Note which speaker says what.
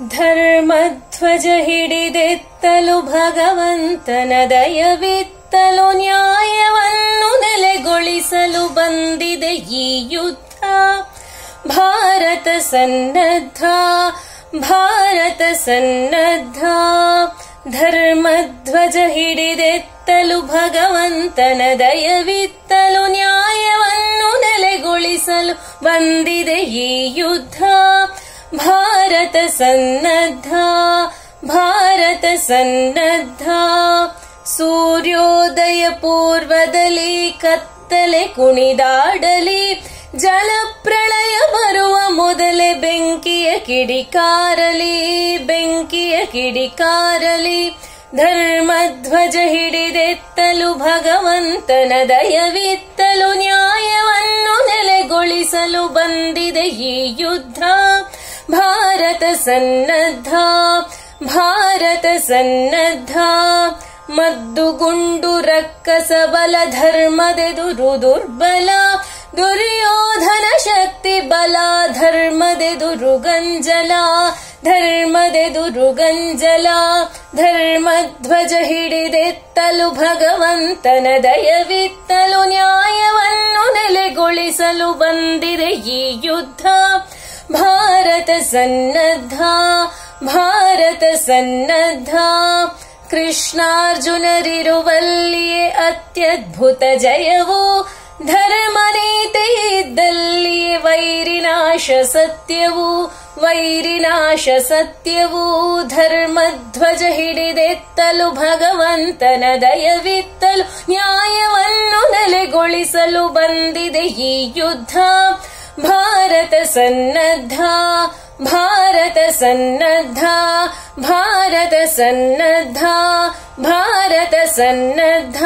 Speaker 1: ಧರ್ಮಧ್ವಜ ಹಿಡಿದೆತ್ತಲು ಭಗವಂತನ ದಯವಿತ್ತಲು ನ್ಯಾಯವನ್ನು ನೆಲೆಗೊಳಿಸಲು ಬಂದಿದೆ ಈ ಯುದ್ಧ. ಭಾರತ ಸನ್ನದ್ಧ, ಭಾರತ ಸನ್ನದ್ಧ. ಧರ್ಮಧ್ವಜ ಹಿಡಿದೆತ್ತಲು ಭಗವಂತನ ದಯವಿತ್ತಲು ನ್ಯಾಯವನ್ನು ನೆಲೆಗೊಳಿಸಲು ಬಂದಿದೆ ಈ ಯುದ್ಧ. ಭಾರತ ಸನ್ನದ್ಧ, ಭಾರತ ಸನ್ನದ್ಧ. ಸೂರ್ಯೋದಯ ಪೂರ್ವದಲ್ಲಿ ಕತ್ತಲೆ ಕುಣಿದಾಡಲಿ, ಜಲಪ್ರಳಯ ಬರುವ ಮೊದಲೇ ಬೆಂಕಿಯ ಕಿಡಿಕಾರಲಿ, ಬೆಂಕಿಯ ಕಿಡಿಕಾರಲಿ. ಧರ್ಮಧ್ವಜ ಹಿಡಿದೆತ್ತಲು ಭಗವಂತನ ದಯವಿತ್ತಲು ನ್ಯಾಯವನ್ನು ನೆಲೆಗೊಳಿಸಲು ಬಂದಿದೆ ಈ ಯುದ್ಧ. ಭಾರತ ಸನ್ನದ್ಧ, ಭಾರತ ಸನ್ನದ್ಧ. ಮದ್ದುಗುಂಡು ರಕ್ಕಸ ಬಲ ಧರ್ಮದೆದುರು ದುರ್ಬಲ, ದುರ್ಯೋಧನ ಶಕ್ತಿ ಬಲ ಧರ್ಮದೆದುರು ಗಂಜಲ, ಧರ್ಮದೆದುರು ಗಂಜಲ. ಧರ್ಮಧ್ವಜ ಹಿಡಿದೆತ್ತಲು ಭಗವಂತನ ದಯವಿತ್ತಲು ನ್ಯಾಯವನ್ನು ನೆಲೆಗೊಳಿಸಲು ಬಂದಿದೆ ಈ ಯುದ್ಧ. ಭಾರತ ಸನ್ನದ್ಧ, ಭಾರತ ಸನ್ನದ್ಧ. ಕೃಷ್ಣಾರ್ಜುನರಿರುವಲ್ಲಿಯೇ ಅತ್ಯದ್ಭುತ ಜಯವು, ಧರ್ಮನೀತಿ ಇದ್ದಲ್ಲಿಯೇ ವೈರಿನಾಶ ಸತ್ಯವು, ವೈರಿನಾಶ ಸತ್ಯವು. ಧರ್ಮಧ್ವಜ ಹಿಡಿದೆತ್ತಲು ಭಗವಂತನ ದಯವಿತ್ತಲು ನ್ಯಾಯವನ್ನು ನೆಲೆಗೊಳಿಸಲು ಬಂದಿದೆ ಈ ಯುದ್ಧ. ಭಾರತ ಸನ್ನದ್ಧ, ಭಾರತ ಸನ್ನದ್ಧ, ಭಾರತ ಸನ್ನದ್ಧ, ಭಾರತ ಸನ್ನದ್ಧ.